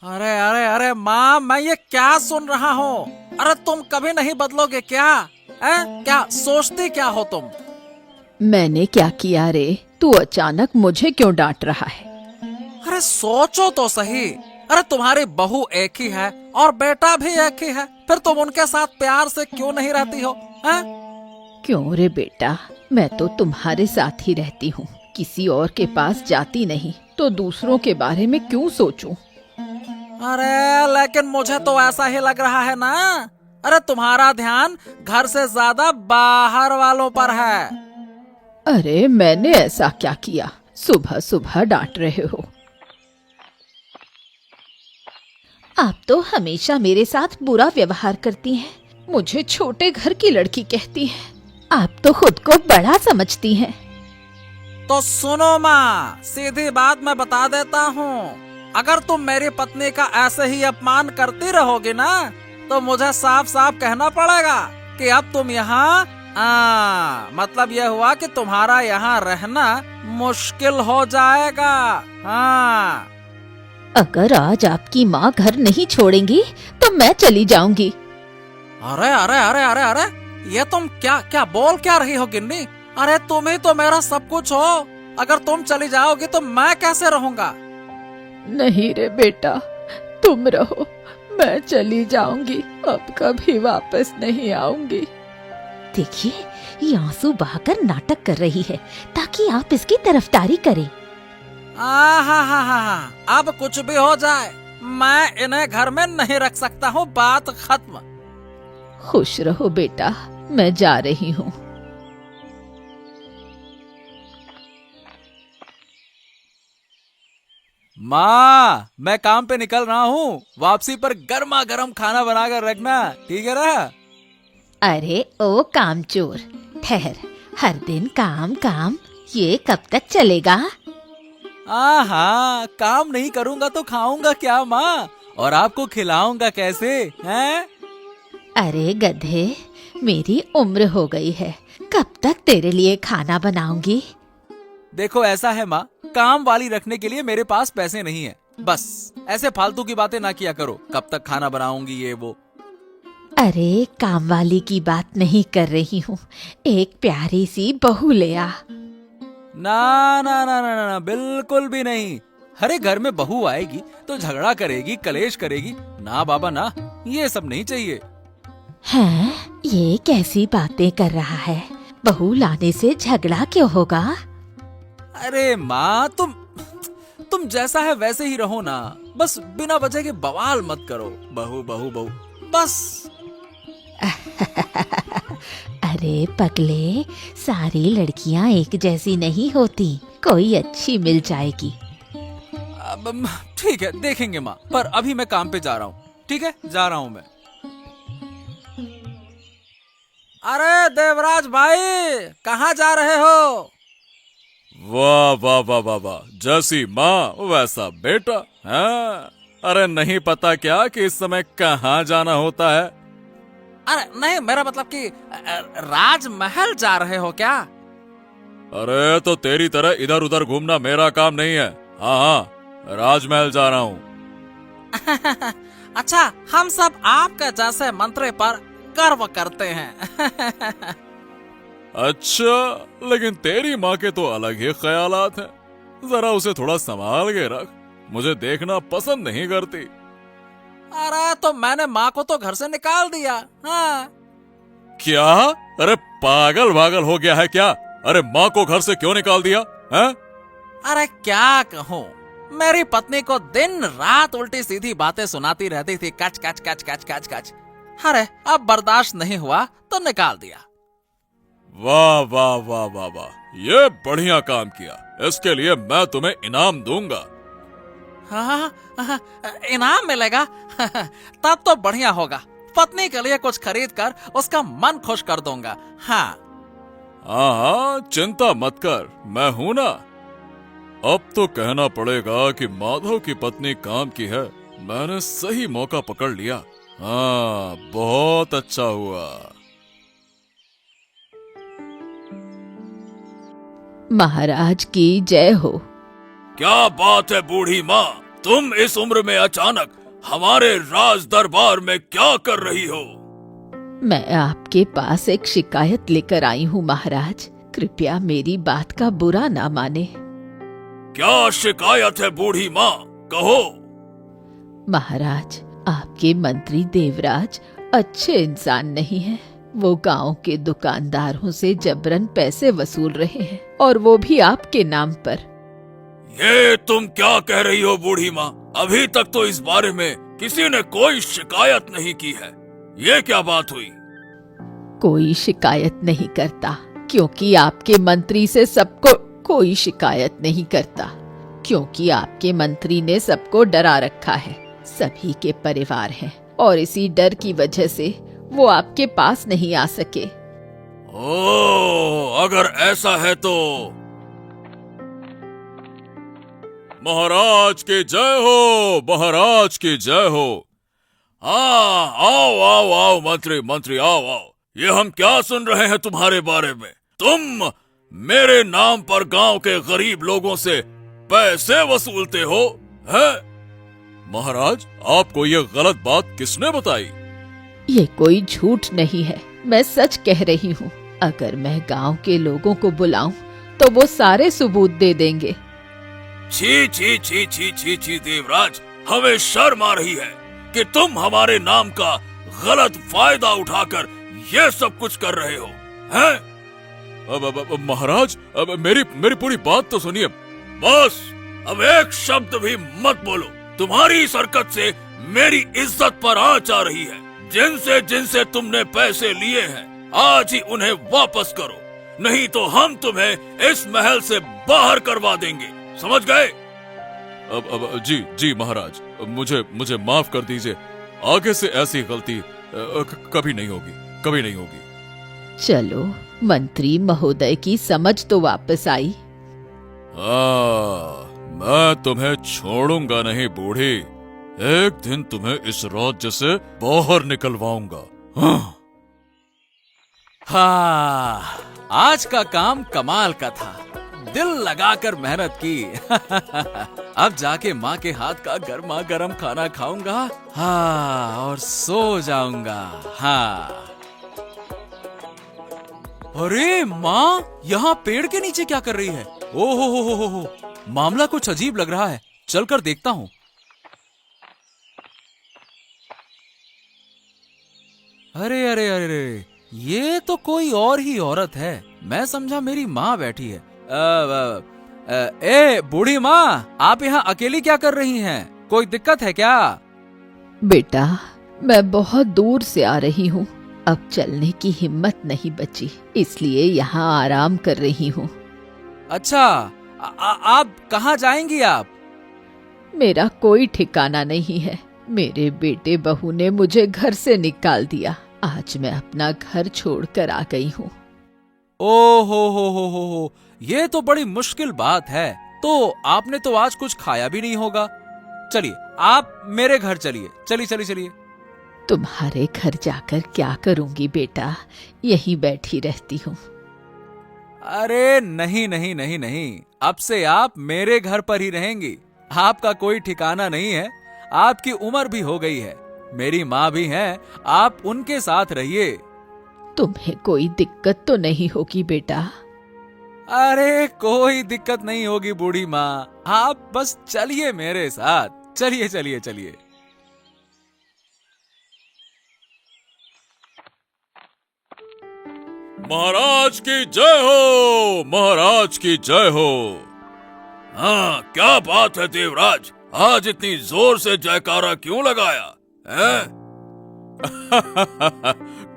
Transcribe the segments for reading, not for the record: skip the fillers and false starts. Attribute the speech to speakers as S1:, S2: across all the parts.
S1: अरे अरे अरे माँ, मैं ये क्या सुन रहा हूँ? अरे तुम कभी नहीं बदलोगे क्या? क्या सोचती क्या हो तुम?
S2: मैंने क्या किया रे? तू अचानक मुझे क्यों डांट रहा है?
S1: अरे सोचो तो सही। अरे तुम्हारी बहू एक ही है और बेटा भी एक ही है, फिर तुम उनके साथ प्यार से क्यों नहीं रहती हो? हैं?
S2: क्यों रे बेटा, मैं तो तुम्हारे साथ ही रहती हूँ, किसी और के पास जाती नहीं, तो दूसरों के बारे में क्यों सोचूं?
S1: अरे लेकिन मुझे तो ऐसा ही लग रहा है ना। अरे तुम्हारा ध्यान घर से ज्यादा बाहर वालों पर है।
S2: अरे मैंने ऐसा क्या किया? सुबह सुबह डांट रहे हो। आप तो हमेशा मेरे साथ बुरा व्यवहार करती हैं, मुझे छोटे घर की लड़की कहती हैं। आप तो खुद को बड़ा समझती हैं।
S1: तो सुनो माँ, सीधी बात मैं बता देता हूँ। अगर तुम मेरी पत्नी का ऐसे ही अपमान करती रहोगी ना, तो मुझे साफ साफ कहना पड़ेगा कि अब तुम यहाँ मतलब यह हुआ कि तुम्हारा यहाँ रहना मुश्किल हो जाएगा। हाँ।
S2: अगर आज आपकी माँ घर नहीं छोड़ेंगी तो मैं चली जाऊंगी।
S1: अरे अरे अरे अरे अरे, ये तुम क्या क्या बोल क्या रही हो गिन्नी? अरे तुम ही तो मेरा सब कुछ हो। अगर तुम चली जाओगी तो मैं कैसे रहूंगा?
S2: नहीं रे बेटा, तुम रहो, मैं चली जाऊंगी, अब कभी वापस नहीं आऊंगी। देखिए, ये आंसू बहाकर नाटक कर रही है ताकि आप इसकी तरफदारी करें।
S1: हा, अब कुछ भी हो जाए, मैं इन्हें घर में नहीं रख सकता हूँ, बात खत्म।
S2: खुश रहो बेटा, मैं जा रही हूँ।
S1: माँ, मैं काम पे निकल रहा हूँ, वापसी पर गर्मा गर्म खाना बनाकर रखना, ठीक है ना?
S2: अरे ओ कामचोर, ठहर, हर दिन काम काम, ये कब तक चलेगा?
S1: हाँ, काम नहीं करूँगा तो खाऊंगा क्या माँ? और आपको खिलाऊंगा कैसे, हैं?
S2: अरे गधे, मेरी उम्र हो गई है, कब तक तेरे लिए खाना बनाऊंगी?
S1: देखो ऐसा है माँ, काम वाली रखने के लिए मेरे पास पैसे नहीं है। बस ऐसे फालतू की बातें ना किया करो, कब तक खाना बनाऊंगी ये वो।
S2: अरे काम वाली की बात नहीं कर रही हूँ, एक प्यारी सी बहू ले आ।
S1: ना ना ना ना ना, बिल्कुल भी नहीं। हरे घर में बहू आएगी तो झगड़ा करेगी, कलेश करेगी। ना बाबा ना, ये सब नहीं चाहिए।
S2: हैं? ये कैसी बातें कर रहा है? बहू लाने से झगड़ा क्यों होगा?
S1: अरे माँ, तुम जैसा है वैसे ही रहो ना, बस बिना वजह के बवाल मत करो। बहू बहू बहू बस।
S2: अरे पगले, सारी लड़कियां एक जैसी नहीं होती, कोई अच्छी मिल जाएगी।
S1: ठीक है, देखेंगे माँ, पर अभी मैं काम पे जा रहा हूँ। ठीक है, जा रहा हूँ मैं। अरे देवराज भाई, कहाँ जा रहे हो?
S3: वाह वाह वाह वाह वाह, जैसी माँ वैसा बेटा। हाँ, अरे नहीं पता क्या कि इस समय कहाँ जाना होता है?
S1: अरे नहीं, मेरा मतलब कि राजमहल जा रहे हो क्या?
S3: अरे तो तेरी तरह इधर उधर घूमना मेरा काम नहीं है। हाँ हाँ, राजमहल जा रहा हूँ।
S1: अच्छा, हम सब आपके जैसे मंत्री पर गर्व करते हैं।
S3: अच्छा, लेकिन तेरी माँ के तो अलग ही ख्यालात हैं। जरा उसे थोड़ा संभाल के रख, मुझे देखना पसंद नहीं करती।
S1: अरे तो मैंने माँ को तो घर से निकाल दिया। हाँ।
S3: क्या? अरे पागल वागल हो गया है क्या? अरे माँ को घर से क्यों निकाल दिया है?
S1: अरे क्या कहूँ, मेरी पत्नी को दिन रात उल्टी सीधी बातें सुनाती रहती थी, कच कच कच कच कच कच। अरे अब बर्दाश्त नहीं हुआ तो निकाल दिया।
S3: वाह वाह वाह वाह वाह, ये बढ़िया काम किया। इसके लिए मैं तुम्हें इनाम दूंगा।
S1: हाँ, इनाम मिलेगा? तब तो बढ़िया होगा। पत्नी के लिए कुछ खरीद कर उसका मन खुश कर दूंगा। हाँ
S3: हाँ, चिंता मत कर, मैं हूं ना। अब तो कहना पड़ेगा कि माधव की पत्नी काम की है। मैंने सही मौका पकड़ लिया। हाँ, बहुत अच्छा हुआ।
S2: महाराज की जय हो।
S3: क्या बात है बूढ़ी माँ, तुम इस उम्र में अचानक हमारे राज दरबार में क्या कर रही हो?
S2: मैं आपके पास एक शिकायत लेकर आई हूँ महाराज। कृपया मेरी बात का बुरा ना माने।
S3: क्या शिकायत है बूढ़ी माँ, कहो।
S2: महाराज, आपके मंत्री देवराज अच्छे इंसान नहीं हैं। वो गांव के दुकानदारों से जबरन पैसे वसूल रहे हैं, और वो भी आपके नाम पर।
S3: ये तुम क्या कह रही हो बूढ़ी माँ? अभी तक तो इस बारे में किसी ने कोई शिकायत नहीं की है। ये क्या बात हुई?
S2: कोई शिकायत नहीं करता, क्योंकि आपके मंत्री से सबको कोई शिकायत नहीं करता, क्योंकि आपके मंत्री ने सबको डरा रखा है। सभी के परिवार हैं, और इसी डर की वजह से वो आपके पास नहीं आ सके।
S3: ओह, अगर ऐसा है तो महाराज की जय हो, महाराज की जय हो। हाँ, आओ आओ आओ मंत्री आओ आओ। ये हम क्या सुन रहे हैं तुम्हारे बारे में? तुम मेरे नाम पर गांव के गरीब लोगों से पैसे वसूलते हो, हैं? महाराज, आपको ये गलत बात किसने बताई?
S2: ये कोई झूठ नहीं है, मैं सच कह रही हूँ। अगर मैं गांव के लोगों को बुलाऊं तो वो सारे सबूत दे देंगे।
S3: छी छी छी छी छी छी देवराज, हमें शर्म आ रही है कि तुम हमारे नाम का गलत फायदा उठाकर ये सब कुछ कर रहे हो, हैं? अब महाराज, अब मेरी पूरी बात तो सुनिए। बस, अब एक शब्द भी मत बोलो। तुम्हारी इस हरकत से मेरी इज्जत पर आंच आ रही है। जिनसे तुमने पैसे लिए हैं, आज ही उन्हें वापस करो, नहीं तो हम तुम्हें इस महल से बाहर करवा देंगे, समझ गए? अब जी महाराज, मुझे माफ कर दीजिए। आगे से ऐसी गलती कभी नहीं होगी।
S2: चलो, मंत्री महोदय की समझ तो वापस आई।
S3: मैं तुम्हें छोड़ूंगा नहीं बूढ़ी। एक दिन तुम्हें इस राज्य से बाहर निकलवाऊंगा।
S1: हाँ, आज का काम कमाल का था। दिल लगाकर मेहनत की। अब जाके माँ के हाथ का गर्मा गर्म खाना खाऊंगा, हाँ, और सो जाऊंगा। हाँ। अरे माँ, यहाँ पेड़ के नीचे क्या कर रही है? ओहो हो, मामला कुछ अजीब लग रहा है। चलकर देखता हूँ। अरे, ये तो कोई और ही औरत है। मैं समझा मेरी माँ बैठी है। ए बूढ़ी माँ, आप यहाँ अकेली क्या कर रही हैं? कोई दिक्कत है क्या?
S2: बेटा, मैं बहुत दूर से आ रही हूँ। अब चलने की हिम्मत नहीं बची, इसलिए यहाँ आराम कर रही हूँ।
S1: अच्छा, आप कहाँ जाएंगी आप?
S2: मेरा कोई ठिकाना नहीं है। मेरे बेटे बहू ने मुझे घर से निकाल दिया। आज मैं अपना घर छोड़कर आ गई हूँ।
S1: ओ हो, ये तो बड़ी मुश्किल बात है। तो आपने तो आज कुछ खाया भी नहीं होगा। चलिए, आप मेरे घर चलिए। चलिए।
S2: तुम्हारे घर जाकर क्या करूंगी बेटा, यहीं बैठी रहती हूँ।
S1: अरे नहीं, अब से आप मेरे घर पर ही रहेंगी। आपका कोई ठिकाना नहीं है। आपकी उम्र भी हो गई है। मेरी माँ भी हैं, आप उनके साथ रहिए।
S2: तुम्हें कोई दिक्कत तो नहीं होगी बेटा?
S1: अरे कोई दिक्कत नहीं होगी बूढ़ी माँ, आप बस चलिए मेरे साथ। चलिए।
S3: महाराज की जय हो, महाराज की जय हो। हाँ, क्या बात है देवराज, आज इतनी जोर से जयकारा क्यों लगाया है?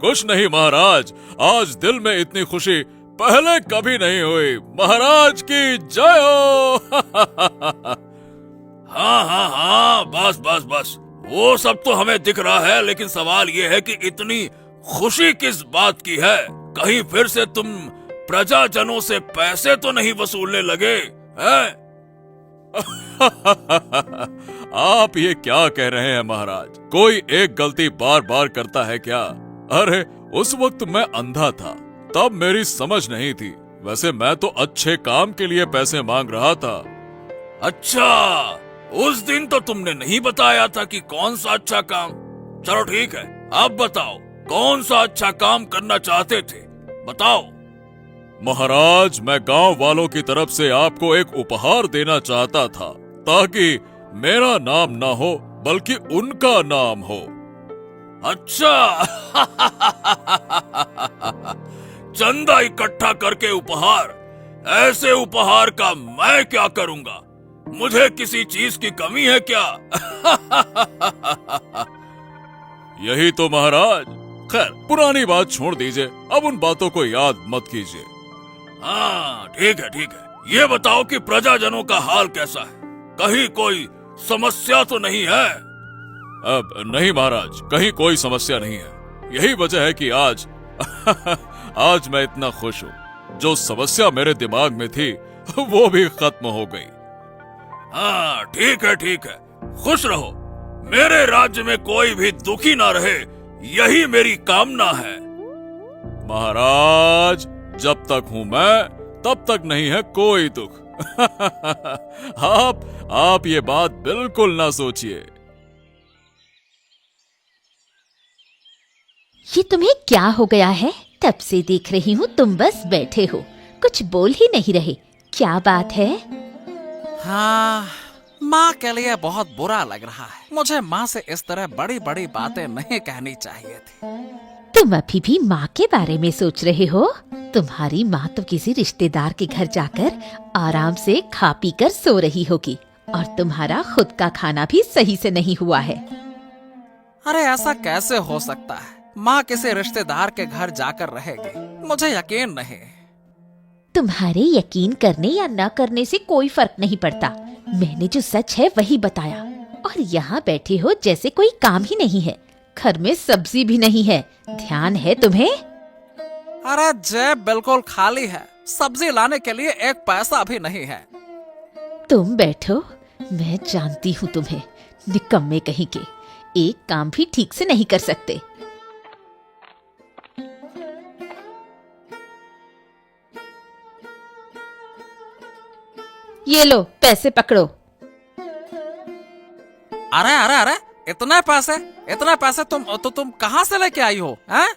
S3: कुछ नहीं महाराज, आज दिल में इतनी खुशी पहले कभी नहीं हुई। महाराज की जय हो। हाँ, बस, वो सब तो हमें दिख रहा है, लेकिन सवाल ये है कि इतनी खुशी किस बात की है? कहीं फिर से तुम प्रजाजनों से पैसे तो नहीं वसूलने लगे हैं? आप ये क्या कह रहे हैं महाराज? कोई एक गलती बार बार करता है क्या? अरे उस वक्त मैं अंधा था, तब मेरी समझ नहीं थी। वैसे मैं तो अच्छे काम के लिए पैसे मांग रहा था। अच्छा, उस दिन तो तुमने नहीं बताया था कि कौन सा अच्छा काम। चलो ठीक है, अब बताओ कौन सा अच्छा काम करना चाहते थे, बताओ। महाराज, मैं गांव वालों की तरफ से आपको एक उपहार देना चाहता था, ताकि मेरा नाम ना हो बल्कि उनका नाम हो। अच्छा। चंदा इकट्ठा करके उपहार, ऐसे उपहार का मैं क्या करूंगा? मुझे किसी चीज की कमी है क्या? यही तो महाराज। खैर, पुरानी बात छोड़ दीजिए, अब उन बातों को याद मत कीजिए। हाँ ठीक है ठीक है, ये बताओ कि प्रजाजनों का हाल कैसा है? कहीं कोई समस्या तो नहीं है? अब नहीं महाराज, कहीं कोई समस्या नहीं है। यही वजह है कि आज आज मैं इतना खुश हूँ। जो समस्या मेरे दिमाग में थी वो भी खत्म हो गई। हाँ ठीक है ठीक है, खुश रहो। मेरे राज्य में कोई भी दुखी ना रहे, यही मेरी कामना है। महाराज, जब तक हूँ मैं तब तक नहीं है कोई दुख। आप ये बात बिल्कुल ना सोचिए।
S2: ये तुम्हें क्या हो गया है? तब से देख रही हूँ तुम बस बैठे हो, कुछ बोल ही नहीं रहे। क्या बात है?
S1: हाँ, माँ के लिए बहुत बुरा लग रहा है। मुझे माँ से इस तरह बड़ी बड़ी बातें नहीं कहनी चाहिए थी।
S2: तुम अभी भी माँ के बारे में सोच रहे हो? तुम्हारी माँ तो किसी रिश्तेदार के घर जाकर आराम से खा पी कर सो रही होगी, और तुम्हारा खुद का खाना भी सही से नहीं हुआ है।
S1: अरे ऐसा कैसे हो सकता है? माँ किसी रिश्तेदार के घर जाकर रहेगी, मुझे यकीन नहीं।
S2: तुम्हारे यकीन करने या न करने से कोई फर्क नहीं पड़ता। मैंने जो सच है वही बताया, और यहाँ बैठे हो जैसे कोई काम ही नहीं है। घर में सब्जी भी नहीं है, ध्यान है तुम्हें?
S1: अरे जेब बिल्कुल खाली है, सब्जी लाने के लिए एक पैसा भी नहीं है।
S2: तुम बैठो, मैं जानती हूँ तुम्हें, निकम्मे कहीं के, एक काम भी ठीक से नहीं कर सकते। ये लो पैसे पकड़ो।
S1: अरे अरे अरे, इतने पैसे तुम कहाँ से लेके आई हो? हैं?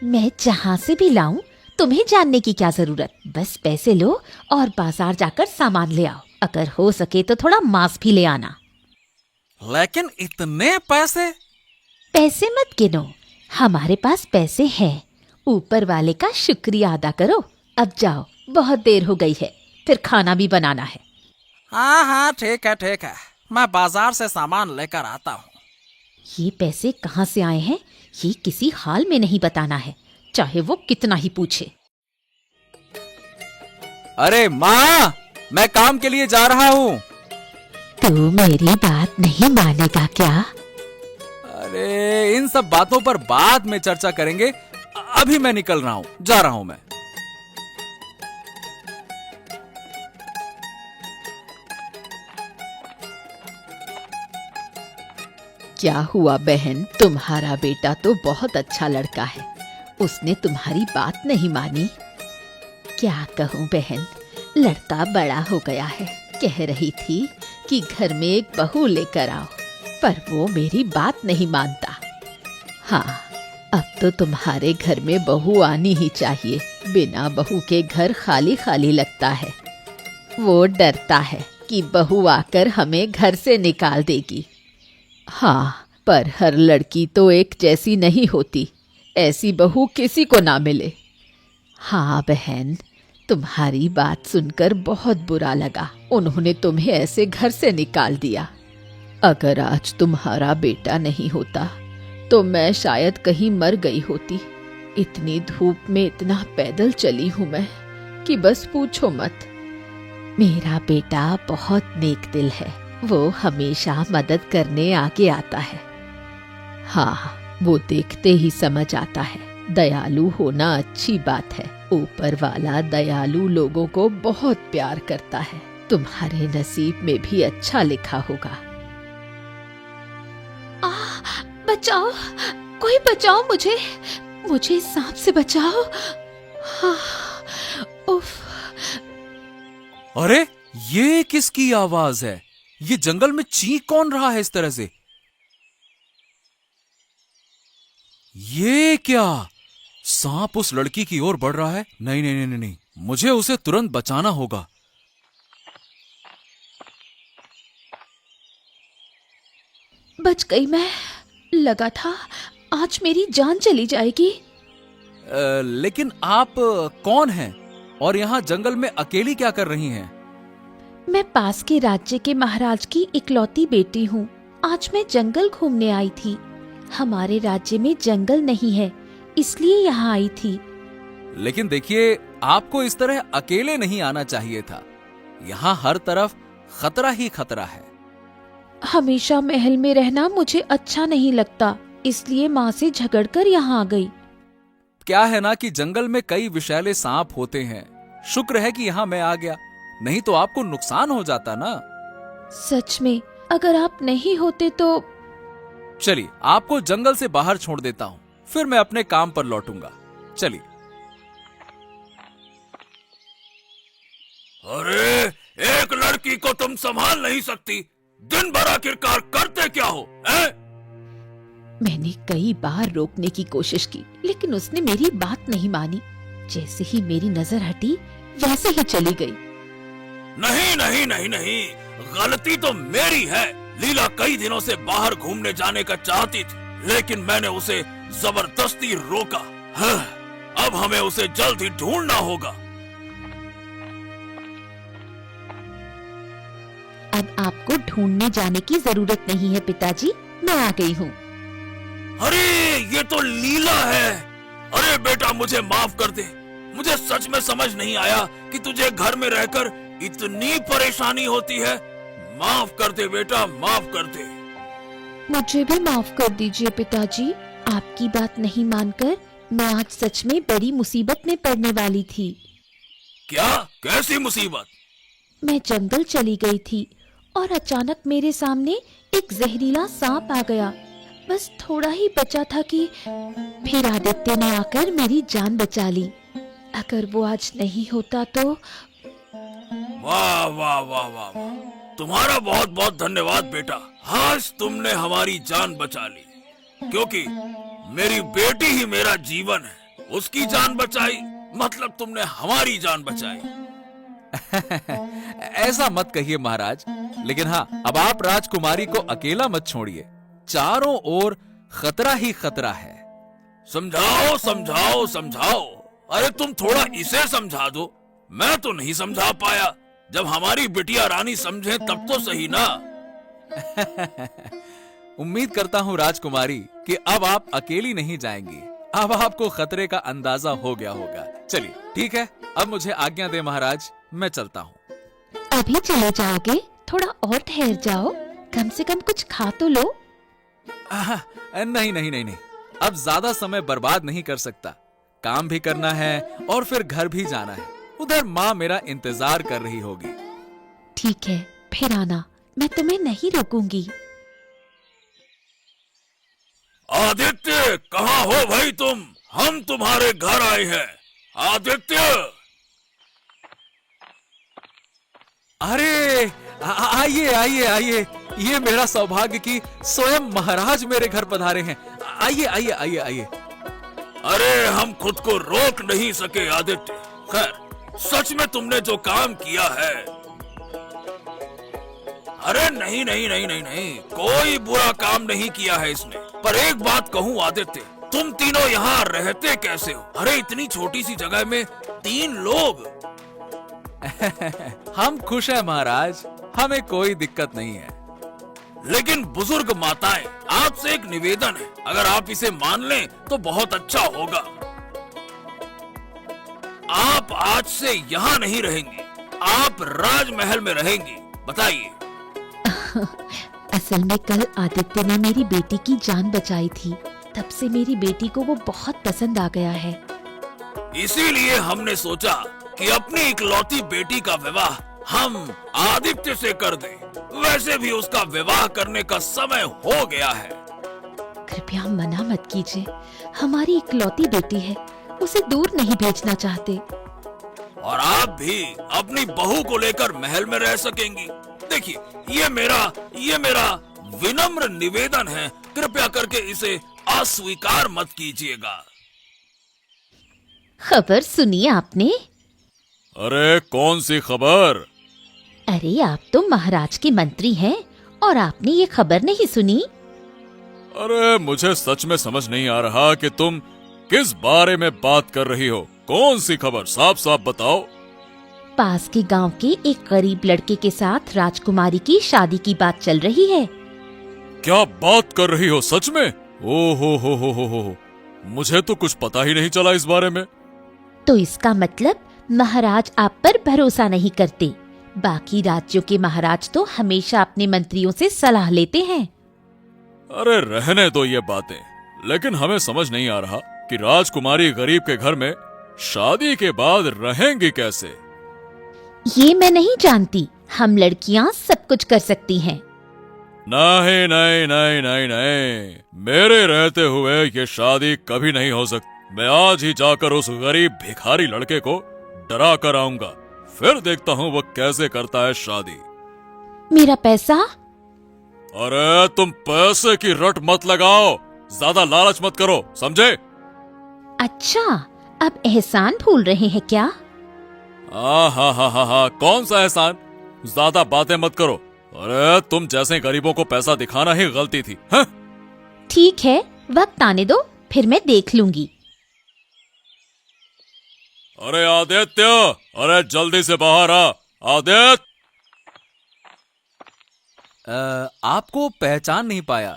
S2: मैं जहाँ से भी लाऊं तुम्हें जानने की क्या जरूरत? बस पैसे लो और बाजार जाकर सामान ले आओ। अगर हो सके तो थोड़ा मांस भी ले आना।
S1: लेकिन इतने पैसे?
S2: पैसे मत गिनो, हमारे पास पैसे हैं। ऊपर वाले का शुक्रिया अदा करो। अब जाओ, बहुत देर हो गई है, फिर खाना भी बनाना है।
S1: हाँ हाँ ठीक है, मैं बाजार से सामान लेकर आता हूँ।
S2: ये पैसे कहाँ से आए हैं ये किसी हाल में नहीं बताना है, चाहे वो कितना ही पूछे।
S1: अरे माँ, मैं काम के लिए जा रहा हूँ।
S2: तू मेरी बात नहीं मानेगा क्या?
S1: अरे इन सब बातों पर बाद में चर्चा करेंगे, अभी मैं निकल रहा हूँ, जा रहा हूँ मैं।
S2: क्या हुआ बहन, तुम्हारा बेटा तो बहुत अच्छा लड़का है, उसने तुम्हारी बात नहीं मानी। क्या कहूँ बहन, लड़का बड़ा हो गया है। कह रही थी कि घर में एक बहू लेकर आओ, पर वो मेरी बात नहीं मानता। हाँ, अब तो तुम्हारे घर में बहू आनी ही चाहिए। बिना बहू के घर खाली खाली लगता है। वो डरता है कि बहू आकर हमें घर से निकाल देगी। हाँ, पर हर लड़की तो एक जैसी नहीं होती, ऐसी बहू किसी को ना मिले। हाँ बहन, तुम्हारी बात सुनकर बहुत बुरा लगा। उन्होंने तुम्हें ऐसे घर से निकाल दिया। अगर आज तुम्हारा बेटा नहीं होता तो मैं शायद कहीं मर गई होती। इतनी धूप में इतना पैदल चली हूँ मैं कि बस पूछो मत। मेरा बेटा बहुत नेक दिल है, वो हमेशा मदद करने आगे आता है। हाँ, वो देखते ही समझ आता है, दयालु होना अच्छी बात है। ऊपर वाला दयालु लोगों को बहुत प्यार करता है। तुम्हारे नसीब में भी अच्छा लिखा होगा। बचाओ, कोई बचाओ मुझे, मुझे इस सांप से बचाओ। हाँ, उफ।
S1: अरे ये किसकी आवाज है? ये जंगल में चीख कौन रहा है इस तरह से? ये क्या? सांप उस लड़की की ओर बढ़ रहा है। नहीं नहीं नहीं नहीं, मुझे उसे तुरंत बचाना होगा।
S2: बच गई मैं। लगा था आज मेरी जान चली जाएगी।
S1: लेकिन आप कौन हैं और यहाँ जंगल में अकेली क्या कर रही हैं?
S2: मैं पास के राज्य के महाराज की इकलौती बेटी हूँ। आज मैं जंगल घूमने आई थी। हमारे राज्य में जंगल नहीं है, इसलिए यहाँ आई थी।
S1: लेकिन देखिए, आपको इस तरह अकेले नहीं आना चाहिए था। यहाँ हर तरफ खतरा ही खतरा है।
S2: हमेशा महल में रहना मुझे अच्छा नहीं लगता, इसलिए माँ से झगड़कर यहाँ आ गई।
S1: क्या है ना कि जंगल में कई विषैले सांप होते हैं। शुक्र है कि यहाँ मैं आ गया, नहीं तो आपको नुकसान हो जाता ना।
S2: सच में, अगर आप नहीं होते तो।
S1: चलिए, आपको जंगल से बाहर छोड़ देता हूँ, फिर मैं अपने काम पर लौटूंगा। चलिए।
S3: अरे, एक लड़की को तुम संभाल नहीं सकती? दिन भर आखिरकार करते क्या हो?
S2: मैंने कई बार रोकने की कोशिश की, लेकिन उसने मेरी बात नहीं मानी। जैसे ही मेरी नजर हटी, वैसे ही चली गई।
S3: नहीं नहीं नहीं नहीं, गलती तो मेरी है। लीला कई दिनों से बाहर घूमने जाने का चाहती थी, लेकिन मैंने उसे जबरदस्ती रोका। अब हमें उसे जल्द ही ढूंढना होगा।
S2: अब आपको ढूंढने जाने की जरूरत नहीं है पिताजी, मैं आ गई हूँ।
S3: अरे, ये तो लीला है। अरे बेटा, मुझे माफ कर दे। मुझे सच में समझ नहीं आया कि तुझे घर में रहकर इतनी परेशानी होती है। माफ कर दे बेटा, माफ कर दे।
S2: मुझे भी माफ कर दीजिए पिताजी। आपकी बात नहीं मानकर मैं आज सच में बड़ी मुसीबत में पड़ने वाली थी।
S3: क्या? कैसी मुसीबत?
S2: मैं जंगल चली गई थी और अचानक मेरे सामने एक जहरीला सांप आ गया। बस थोड़ा ही बचा था कि फिर आदित्य ने आकर मेरी जान बचा ली। अगर वो आज नहीं होता तो।
S3: वाह वाह वाह वाह, तुम्हारा बहुत बहुत धन्यवाद बेटा। आज तुमने हमारी जान बचा ली, क्योंकि मेरी बेटी ही मेरा जीवन है। उसकी जान बचाई मतलब तुमने हमारी जान बचाई।
S1: ऐसा मत कहिए महाराज, लेकिन हाँ, अब आप राजकुमारी को अकेला मत छोड़िए। चारों ओर खतरा ही खतरा है।
S3: समझाओ समझाओ समझाओ। अरे तुम थोड़ा इसे समझा दो। मैं तो नहीं समझा पाया। जब हमारी बिटिया रानी समझे तब तो सही ना।
S1: उम्मीद करता हूँ राजकुमारी कि अब आप अकेली नहीं जाएंगी। अब आपको खतरे का अंदाजा हो गया होगा। चलिए ठीक है, अब मुझे आज्ञा दे महाराज, मैं चलता हूँ।
S2: अभी चले जाओगे? थोड़ा और ठहर जाओ, कम से कम कुछ खा तो लो।
S1: नहीं नहीं नहीं नहीं, अब ज्यादा समय बर्बाद नहीं कर सकता। काम भी करना है और फिर घर भी जाना है। उधर माँ मेरा इंतजार कर रही होगी।
S2: ठीक है, फिर आना, मैं तुम्हें नहीं रोकूंगी।
S3: आदित्य, कहाँ हो भाई तुम? हम तुम्हारे घर आए हैं। आदित्य!
S1: अरे आइए आइए आइए, ये मेरा सौभाग्य कि स्वयं महाराज मेरे घर पधारे हैं। आइए आइए आइए आइए।
S3: अरे हम खुद को रोक नहीं सके आदित्य। खैर, सच में तुमने जो काम किया है। अरे नहीं नहीं नहीं नहीं नहीं, कोई बुरा काम नहीं किया है इसने। पर एक बात कहूँ आदित्य, तुम तीनों यहाँ रहते कैसे हो? अरे इतनी छोटी सी जगह में 3 लोग।
S1: हम खुश हैं महाराज, हमें कोई दिक्कत नहीं है।
S3: लेकिन बुजुर्ग माताएं, आपसे एक निवेदन है, अगर आप इसे मान लें तो बहुत अच्छा होगा। आप आज से यहाँ नहीं रहेंगी, आप राजमहल में रहेंगी। बताइए।
S2: असल में कल आदित्य ने मेरी बेटी की जान बचाई थी, तब से मेरी बेटी को वो बहुत पसंद आ गया है।
S3: इसीलिए हमने सोचा कि अपनी इकलौती बेटी का विवाह हम आदित्य से कर दें। वैसे भी उसका विवाह करने का समय हो गया है।
S2: कृपया मना मत कीजिए, हमारी इकलौती बेटी है, उसे दूर नहीं भेजना चाहते।
S3: और आप भी अपनी बहू को लेकर महल में रह सकेंगी। देखिए, ये मेरा विनम्र निवेदन है, कृपया करके इसे अस्वीकार मत कीजिएगा।
S2: खबर सुनी आपने?
S3: अरे कौन सी खबर?
S2: अरे आप तो महाराज के मंत्री हैं और आपने ये खबर नहीं सुनी?
S3: अरे मुझे सच में समझ नहीं आ रहा कि तुम किस बारे में बात कर रही हो। कौन सी खबर, साफ साफ बताओ।
S2: पास के गांव के एक गरीब लड़के के साथ राजकुमारी की शादी की बात चल रही है।
S3: क्या बात कर रही हो, सच में? ओ हो, मुझे तो कुछ पता ही नहीं चला इस बारे में।
S2: तो इसका मतलब महाराज आप पर भरोसा नहीं करते। बाकी राज्यों के महाराज तो हमेशा अपने मंत्रियों से सलाह लेते हैं।
S3: अरे रहने दो ये बातें, लेकिन हमें समझ नहीं आ रहा कि राजकुमारी गरीब के घर में शादी के बाद रहेंगी कैसे।
S2: ये मैं नहीं जानती, हम लड़कियां सब कुछ कर सकती हैं।
S3: नहीं नहीं नहीं नहीं नहीं, मेरे रहते हुए ये शादी कभी नहीं हो सकती। मैं आज ही जाकर उस गरीब भिखारी लड़के को डरा कर आऊंगा, फिर देखता हूँ वो कैसे करता है शादी।
S2: मेरा पैसा?
S3: अरे तुम पैसे की रट मत लगाओ, ज्यादा लालच मत करो, समझे?
S2: अच्छा, अब एहसान भूल रहे हैं क्या?
S3: हा, कौन सा एहसान? ज्यादा बातें मत करो। अरे तुम जैसे गरीबों को पैसा दिखाना ही गलती थी। हाँ?
S2: ठीक है, वक्त आने दो, फिर मैं देख लूंगी।
S3: अरे आदित्य, अरे जल्दी से बाहर आ। आदित्य,
S1: आपको पहचान नहीं पाया।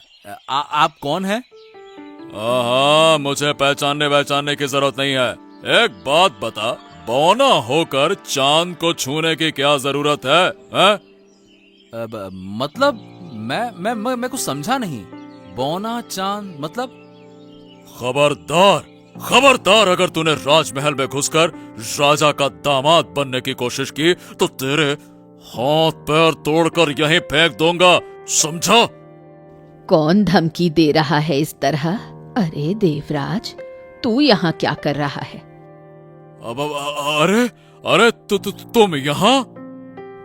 S1: आप कौन हैं?
S3: हाँ, मुझे पहचानने की जरूरत नहीं है। एक बात बता, बौना होकर चांद को छूने की क्या जरूरत है?
S1: मतलब मैं कुछ समझा नहीं। बौना चांद मतलब?
S3: खबरदार अगर तूने राजमहल में घुसकर राजा का दामाद बनने की कोशिश की तो तेरे हाथ पैर तोड़कर यहीं फेंक दूंगा, समझा?
S2: कौन धमकी दे रहा है इस तरह? अरे देवराज, तू यहाँ क्या कर रहा है?
S3: अरे तुम यहाँ?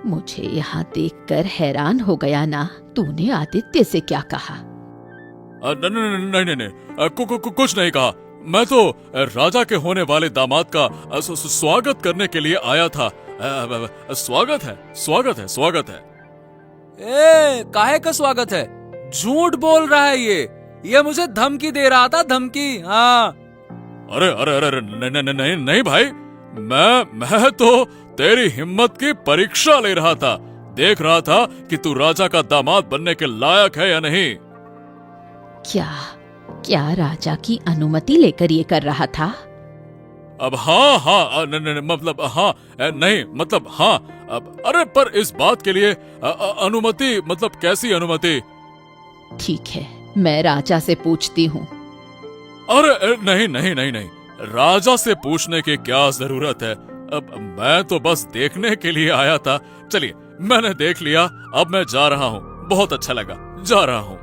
S2: मुझे यहाँ देखकर हैरान हो गया ना। तूने आदित्य से क्या कहा?
S3: नहीं, कुछ नहीं कहा। मैं तो राजा के होने वाले दामाद का स्वागत करने के लिए आया था। स्वागत है।
S1: काहे का स्वागत है? झूठ बोल रहा है ये मुझे धमकी दे रहा था, धमकी। हाँ।
S3: अरे नहीं भाई, मैं तो तेरी हिम्मत की परीक्षा ले रहा था। देख रहा था कि तू राजा का दामाद बनने के लायक है या नहीं।
S2: क्या राजा की अनुमति लेकर ये कर रहा था?
S3: अब हाँ, मतलब हाँ, नहीं मतलब हाँ। अरे पर इस बात के लिए अनुमति मतलब कैसी अनुमति?
S2: ठीक है, मैं राजा से पूछती हूँ।
S3: अरे नहीं, राजा से पूछने की क्या जरूरत है? अब मैं तो बस देखने के लिए आया था। चलिए, मैंने देख लिया, अब मैं जा रहा हूँ। बहुत अच्छा लगा, जा रहा हूँ।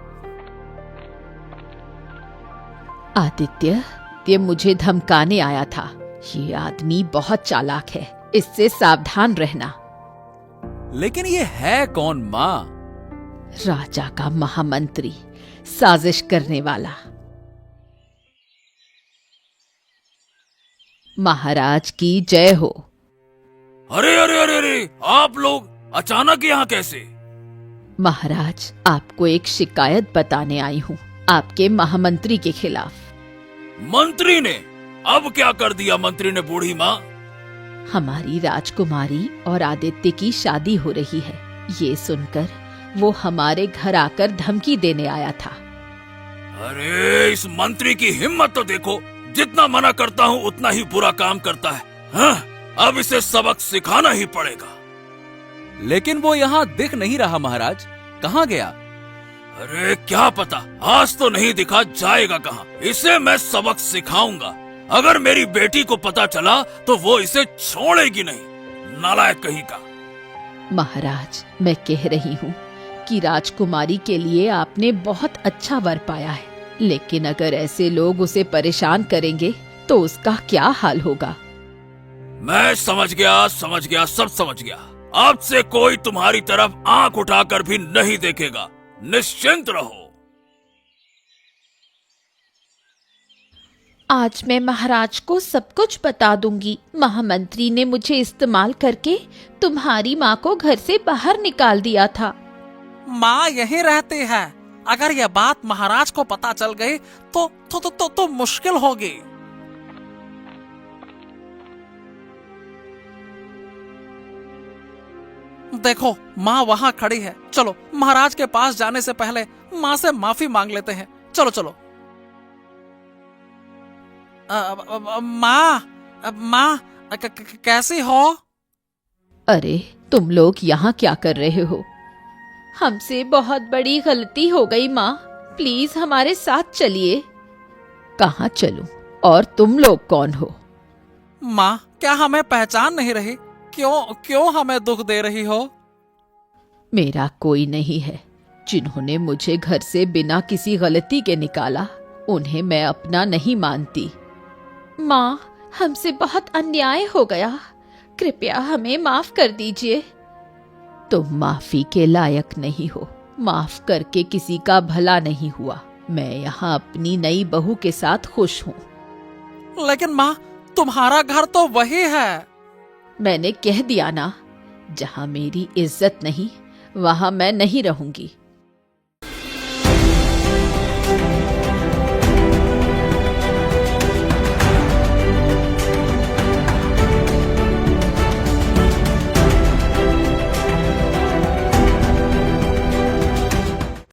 S2: आदित्य, ये मुझे धमकाने आया था। ये आदमी बहुत चालाक है, इससे सावधान रहना।
S1: लेकिन ये है कौन माँ?
S2: राजा का महामंत्री, साजिश करने वाला। महाराज की जय हो।
S3: अरे आप लोग अचानक यहाँ कैसे?
S2: महाराज, आपको एक शिकायत बताने आई हूँ, आपके महामंत्री के खिलाफ।
S3: मंत्री ने? अब क्या कर दिया मंत्री ने, बूढ़ी माँ?
S2: हमारी राजकुमारी और आदित्य की शादी हो रही है, ये सुनकर वो हमारे घर आकर धमकी देने आया था।
S3: अरे इस मंत्री की हिम्मत तो देखो, जितना मना करता हूँ उतना ही बुरा काम करता है। हाँ? अब इसे सबक सिखाना ही पड़ेगा।
S1: लेकिन वो यहाँ दिख नहीं रहा महाराज, कहाँ गया?
S3: अरे क्या पता, आज तो नहीं दिखा, जाएगा कहाँ? इसे मैं सबक सिखाऊंगा। अगर मेरी बेटी को पता चला तो वो इसे छोड़ेगी नहीं, नालायक कहीं का।
S2: महाराज, मैं कह रही हूँ कि राजकुमारी के लिए आपने बहुत अच्छा वर पाया है, लेकिन अगर ऐसे लोग उसे परेशान करेंगे तो उसका क्या हाल होगा?
S3: मैं समझ गया, सब समझ गया। अब से कोई तुम्हारी तरफ आंख उठाकर भी नहीं देखेगा। निश्चिंत रहो।
S2: आज मैं महाराज को सब कुछ बता दूंगी। महामंत्री ने मुझे इस्तेमाल करके तुम्हारी माँ को घर से बाहर निकाल दिया था।
S1: माँ यहीं रहती है। अगर यह बात महाराज को पता चल गई तो मुश्किल होगी। देखो माँ वहाँ खड़ी है। चलो महाराज के पास जाने से पहले माँ से माफी मांग लेते हैं। चलो चलो। माँ कैसी हो?
S2: अरे तुम लोग यहाँ क्या कर रहे हो? हमसे बहुत बड़ी गलती हो गई माँ, प्लीज हमारे साथ चलिए। कहाँ चलूं? और तुम लोग कौन हो?
S1: माँ क्या हमें पहचान नहीं रही? क्यों हमें दुख दे रही हो?
S2: मेरा कोई नहीं है। जिन्होंने मुझे घर से बिना किसी गलती के निकाला, उन्हें मैं अपना नहीं मानती। माँ हमसे बहुत अन्याय हो गया, कृपया हमें माफ कर दीजिए। तुम माफी के लायक नहीं हो। माफ करके किसी का भला नहीं हुआ। मैं यहाँ अपनी नई बहू के साथ खुश हूँ।
S1: लेकिन माँ तुम्हारा घर तो वही है।
S2: मैंने कह दिया ना, जहाँ मेरी इज्जत नहीं वहाँ मैं नहीं रहूंगी।